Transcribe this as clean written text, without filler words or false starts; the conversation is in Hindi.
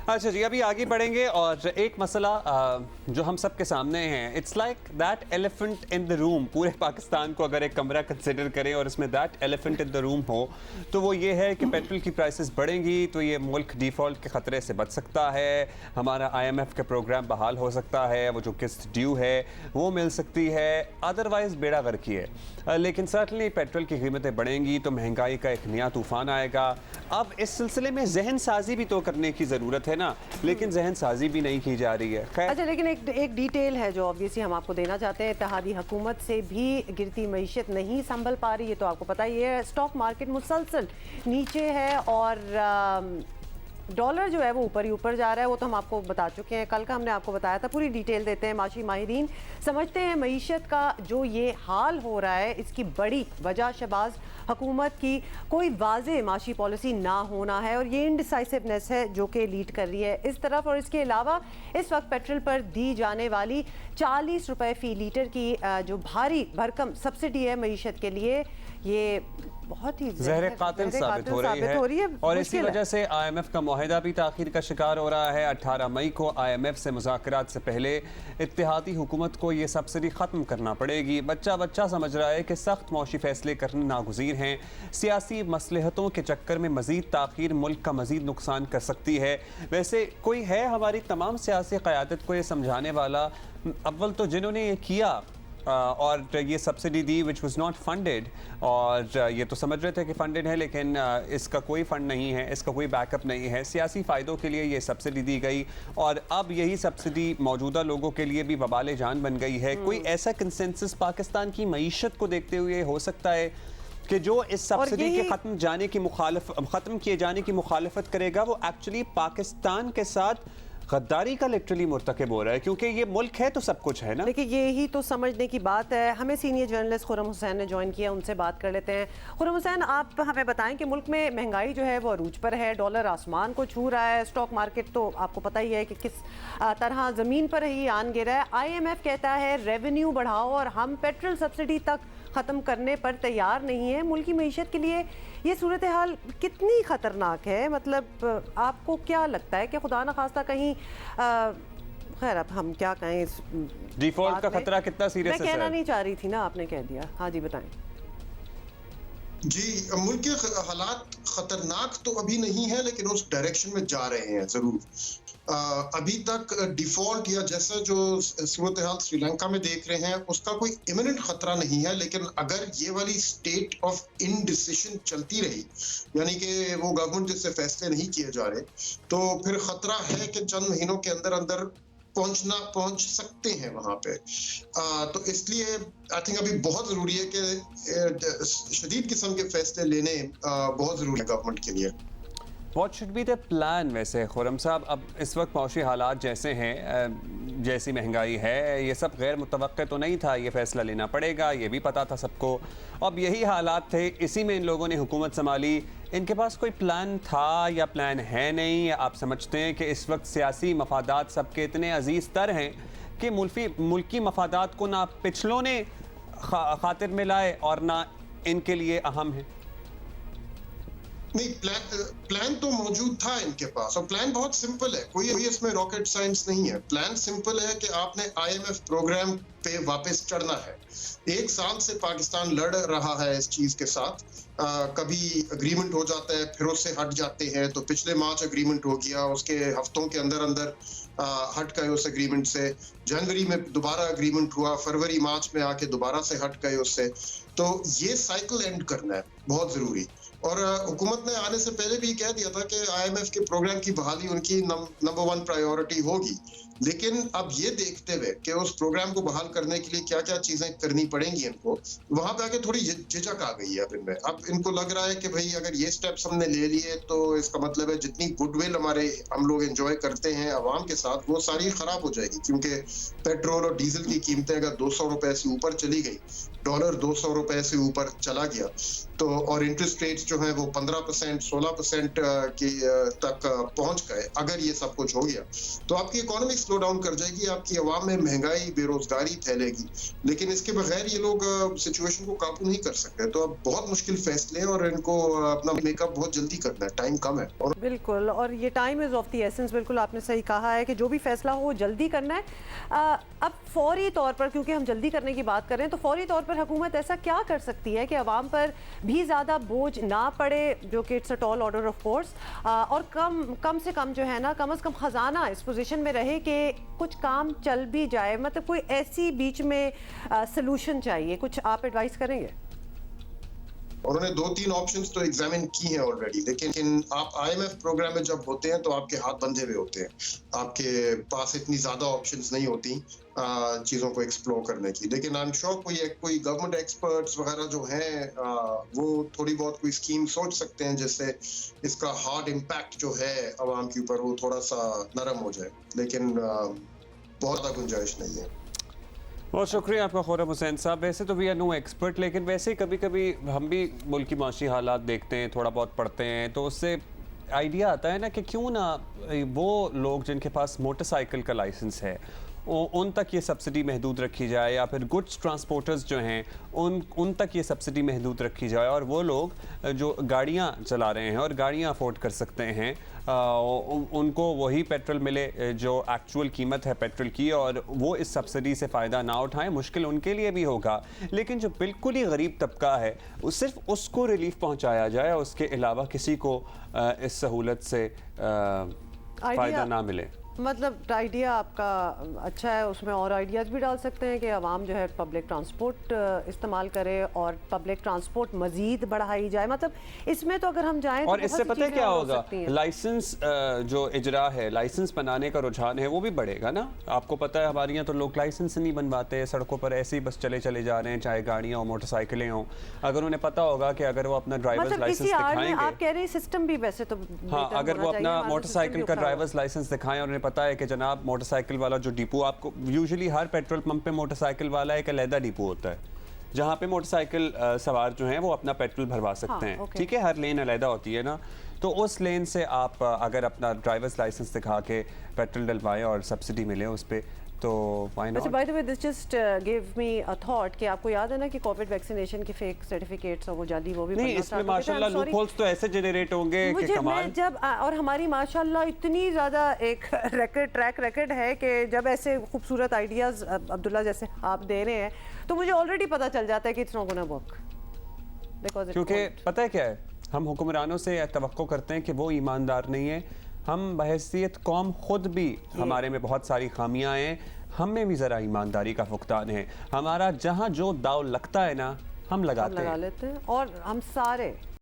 अच्छा जी, अभी आगे बढ़ेंगे और एक मसला जो हम सब के सामने है, it's like that elephant in the room. पूरे पाकिस्तान को अगर एक कमरा कंसिडर करें और इसमें that elephant in the room हो तो वो ये है कि पेट्रोल की प्राइसेस बढ़ेंगी तो ये मुल्क डिफ़ॉल्ट के ख़तरे से बच सकता है, हमारा IMF के प्रोग्राम बहाल हो सकता है, वो जो किस्त ड्यू है वो मिल सकती है, अदरवाइज़ बेड़ा गर्क ही है। लेकिन सर्टनली पेट्रोल की कीमतें बढ़ेंगी तो महंगाई का एक नया तूफ़ान आएगा। अब इस सिलसिले में जहन साजी भी तो करने की ज़रूरत है ना, लेकिन जहन साजी भी नहीं की जा रही है। खैर अच्छा, लेकिन एक डिटेल है जो ऑब्वियसली हम आपको देना चाहते हैं। इत्तेहादी हुकूमत से भी गिरती मईशत नहीं संभल पा रही है, तो आपको पता ही है स्टॉक मार्केट मुसलसल नीचे है और डॉलर जो है वो ऊपर ही ऊपर जा रहा है। वो तो हम आपको बता चुके हैं, कल का हमने आपको बताया था। पूरी डिटेल देते हैं। माशी माहिरीन समझते हैं मईशत का जो ये हाल हो रहा है इसकी बड़ी वजह शहबाज हुकूमत की कोई वाज़ेह माशी पॉलिसी ना होना है और ये इनडिसाइसिवनेस है जो कि लीड कर रही है इस तरफ। और इसके अलावा इस वक्त पेट्रोल पर दी जाने वाली 40 रुपये फ़ी लीटर की जो भारी भरकम सब्सिडी है मईशत के लिए, ये बहुत ही ज़हर कातिल साबित हो रही है और इसी वजह से IMF का मुआहिदा भी ताख़ीर का शिकार हो रहा है। 18 मई को IMF से मुज़ाकरात से पहले इत्तेहादी हुकूमत को ये सब्सिडी ख़त्म करना पड़ेगी। बच्चा समझ रहा है कि सख्त मौशी फैसले करने नागुज़ीर हैं। सियासी मसलहतों के चक्कर में मज़ीद ताख़ीर मुल्क का मज़ीद नुकसान कर सकती है। वैसे कोई है हमारी तमाम सियासी क़यादत को ये समझाने वाला? अव्वल तो जिन्होंने ये किया और ये subsidy the which was not funded, और ये तो समझ रहे थे कि फंडेड है लेकिन इसका कोई फंड नहीं है, इसका कोई बैकअप नहीं है, सियासी फ़ायदों के लिए ये सब्सिडी दी गई और अब यही सब्सिडी मौजूदा लोगों के लिए भी वबाल जान बन गई है। कोई ऐसा कंसेंसस पाकिस्तान की मईशत को देखते हुए हो सकता है कि जो इस सब्सिडी के ख़त्म किए जाने की मुखालफत करेगा वो एक्चुअली पाकिस्तान के साथ गद्दारी का लिटरली मुर्तकब हो रहा है, क्योंकि ये मुल्क है तो सब कुछ है ना। देखिए यही तो समझने की बात है। हमें सीनियर जर्नलिस्ट खुर्रम हुसैन ने ज्वाइन किया, उनसे बात कर लेते हैं। खुर्रम हुसैन, आप हमें बताएं कि मुल्क में महंगाई जो है वो अरूज पर है, डॉलर आसमान को छू रहा है, स्टॉक मार्केट तो आपको पता ही है कि किस तरह ज़मीन पर ही आन गिरा है। IMF कहता है रेवेन्यू बढ़ाओ और हम पेट्रोल सब्सिडी तक ख़त्म करने पर तैयार नहीं है। मुल्क की मईशत के लिए ये सूरत हाल कितनी ख़तरनाक है? मतलब आपको क्या लगता है कि खुदा न खास्ता कहीं खैर अब हम क्या कहें, इस डिफॉल्ट का खतरा कितना सीरियस है? मैं कहना नहीं चाह रही थी ना, आपने कह दिया। हाँ जी बताएं। जी, मुल्क के हालात खतरनाक तो अभी नहीं है लेकिन उस डायरेक्शन में जा रहे हैं ज़रूर। अभी तक डिफॉल्ट या जैसा जो सूरत हाल श्रीलंका में देख रहे हैं उसका कोई इमिनेंट खतरा नहीं है, लेकिन अगर ये वाली स्टेट ऑफ इनडिसिशन चलती रही, यानी कि वो गवर्नमेंट जिससे फैसले नहीं किए जा रहे, तो फिर खतरा है कि चंद महीनों के अंदर अंदर पहुंच सकते हैं वहां पे। तो इसलिए आई थिंक अभी बहुत जरूरी है कि शदीद किस्म के फैसले लेने बहुत जरूरी है गवर्नमेंट के लिए। What should be the plan? वैसे खुर्रम साहब, अब इस वक्त मौशी हालात जैसे हैं, जैसी महंगाई है, ये सब गैर मुतवक्के तो नहीं था, ये फ़ैसला लेना पड़ेगा, ये भी पता था सबको। अब यही हालात थे, इसी में इन लोगों ने हुकूमत संभाली। इनके पास कोई प्लान था या प्लान है नहीं? आप समझते हैं कि इस वक्त सियासी मफादात सबके इतने अजीज़ तर हैं कि मुल्की मफादात को ना पिछलों ने खातिर में लाए और ना इनके लिए अहम है? नहीं, प्लान तो मौजूद था इनके पास और प्लान बहुत सिंपल है, कोई इसमें रॉकेट साइंस नहीं है। प्लान सिंपल है कि आपने IMF प्रोग्राम पे वापस चढ़ना है। 1 साल से पाकिस्तान लड़ रहा है इस चीज के साथ। कभी अग्रीमेंट हो जाता है फिर उससे हट जाते हैं, तो पिछले मार्च अग्रीमेंट हो गया, उसके हफ्तों के अंदर अंदर हट गए उस अग्रीमेंट से। जनवरी में दोबारा अग्रीमेंट हुआ, फरवरी मार्च में आके दोबारा से हट गए उससे। तो ये साइकिल एंड करना है बहुत जरूरी। और हुकूमत ने आने से पहले भी कह दिया था कि IMF के प्रोग्राम की बहाली उनकी नंबर 1 प्रायोरिटी होगी, लेकिन अब ये देखते हुए कि उस प्रोग्राम को बहाल करने के लिए क्या क्या चीजें करनी पड़ेंगी इनको, वहां पे आके थोड़ी झिझक आ गई है अब इनमें। अब इनको लग रहा है कि भाई अगर ये स्टेप्स हमने ले लिए तो इसका मतलब है जितनी गुडविल हम लोग एंजॉय करते हैं आवाम के साथ, वो सारी खराब हो जाएगी। क्योंकि पेट्रोल और डीजल की कीमतें अगर 200 रुपए से ऊपर चली गई, डॉलर 200 रुपए से ऊपर चला गया, तो और इंटरेस्ट रेट्स जो है वो 15%, 16% की तक पहुंच गए, अगर ये सब कुछ हो गया तो आपकी इकोनॉमिक स्लो डाउन कर जाएगी, आपकी आवाम में महंगाई, बेरोजगारी फैलेगी। लेकिन इसके बगैर ये लोग सिचुएशन को काबू नहीं कर सकते। तो अब बहुत मुश्किल फैसले हैं और इनको अपना मेकअप बहुत जल्दी करना है, टाइम कम है। और बिल्कुल, और ये time is of the essence. बिल्कुल आपने सही कहा है कि जो भी फैसला हो वो जल्दी करना है। अब फौरी तौर पर, क्योंकि हम जल्दी करने की बात कर रहे हैं, तो फौरी तौर पर हुकूमत ऐसा क्या कर सकती है कि आवाम पर भी ज़्यादा बोझ ना पड़े, जो कि it's a tall order of course, और कम से कम जो है ना, कम से कम ख़जाना इस पोजीशन में रहे कि कुछ काम चल भी जाए। मतलब कोई ऐसी बीच में सलूशन चाहिए, कुछ आप एडवाइस करेंगे? उन्होंने 2-3 ऑप्शंस तो एग्जामिन की हैं ऑलरेडी, लेकिन आप आईएमएफ प्रोग्राम में जब होते हैं तो आपके हाथ बंधे हुए होते हैं, आपके पास इतनी ज्यादा ऑप्शंस नहीं होती चीजों को एक्सप्लोर करने की। लेकिन आई एम श्योर कोई गवर्नमेंट एक्सपर्ट्स वगैरह जो हैं वो थोड़ी बहुत कोई स्कीम सोच सकते हैं जिससे इसका हार्ड इम्पैक्ट जो है आवाम के ऊपर वो थोड़ा सा नरम हो जाए, लेकिन बहुत ज़्यादा गुंजाइश नहीं है। बहुत शुक्रिया आपका खुर्रम हुसैन साहब। वैसे तो वी आर नो एक्सपर्ट, लेकिन वैसे कभी कभी हम भी मुल्क की माशी हालात देखते हैं, थोड़ा बहुत पढ़ते हैं, तो उससे आइडिया आता है ना कि क्यों ना वो लोग जिनके पास मोटरसाइकिल का लाइसेंस है उन तक ये सब्सिडी महदूद रखी जाए, या फिर गुड्स ट्रांसपोर्टर्स जो हैं उन तक ये सब्सिडी महदूद रखी जाए, और वो लोग जो गाड़ियाँ चला रहे हैं और गाड़ियाँ अफोर्ड कर सकते हैं उनको वही पेट्रोल मिले जो एक्चुअल कीमत है पेट्रोल की, और वो इस सब्सिडी से फ़ायदा ना उठाएं। मुश्किल उनके लिए भी होगा, लेकिन जो बिल्कुल ही गरीब तबका है सिर्फ उसको रिलीफ पहुंचाया जाए, उसके अलावा किसी को इस सहूलत से फ़ायदा ना मिले। मतलब आइडिया आपका अच्छा है, उसमें और आइडियाज़ भी डाल सकते हैं कि आवाम जो है पब्लिक ट्रांसपोर्ट इस्तेमाल करे और पब्लिक ट्रांसपोर्ट मज़ीद बढ़ाई जाए। मतलब इसमें तो अगर हम जाएं और तो इससे पता है क्या होगा, लाइसेंस जो इजरा है, लाइसेंस बनाने का रुझान है वो भी बढ़ेगा ना। आपको पता है हमारे यहाँ तो लोग लाइसेंस नहीं बनवाते, सड़कों पर ऐसे ही बस चले जा रहे हैं, चाहे गाड़ियाँ हो मोटरसाइकिलें हों। अगर उन्हें पता होगा कि अगर वो अपना ड्राइवर्स लाइसेंस दिखाएंगे, आप कह रहे हैं सिस्टम भी वैसे तो हाँ, अगर वो अपना मोटरसाइकिल का ड्राइवर्स लाइसेंस दिखाएं और पता है कि जनाब मोटरसाइकिल वाला जो डिपो, आपको यूजुअली हर पेट्रोल पंप पे मोटरसाइकिल वाला एक अलग डिपो होता है जहाँ पे मोटरसाइकिल सवार जो हैं वो अपना पेट्रोल भरवा सकते हैं। ठीक है, हर लेन अलग होती है ना, तो उस लेन से आप अगर अपना ड्राइवर्स लाइसेंस दिखा के पेट्रोल डलवाएं और सब्सिडी मिले उस पर, तो why not. By the way this just give me a thought कि आपको याद है ना कि कोविड वैक्सीनेशन के फेक सर्टिफिकेट्स और वो जाली वो भी नहीं, इसमें माशाल्लाह लूप होल्स तो ऐसे जनरेट होंगे कि कमाल। जब और हमारी माशाल्लाह इतनी ज़्यादा एक ट्रैक रिकॉर्ड है कि जब ऐसे खूबसूरत आइडियाज़ अब्दुल्ला जैसे आप दे रहे हैं तो मुझे ऑलरेडी पता चल जाता है कि इट्स नॉट गोना वर्क, क्योंकि पता है क्या है, हम हुक्मरानों से तवक्को करते हैं कि वो ईमानदार नहीं है। हम बहैसियत कौम खुद भी, हमारे में बहुत सारी खामियां हैं, हम में भी ज़रा ईमानदारी का फुकदान है। हमारा जहाँ जो दाव लगता है ना हम लगाते हैं, लगा लेते हैं, और हम सारे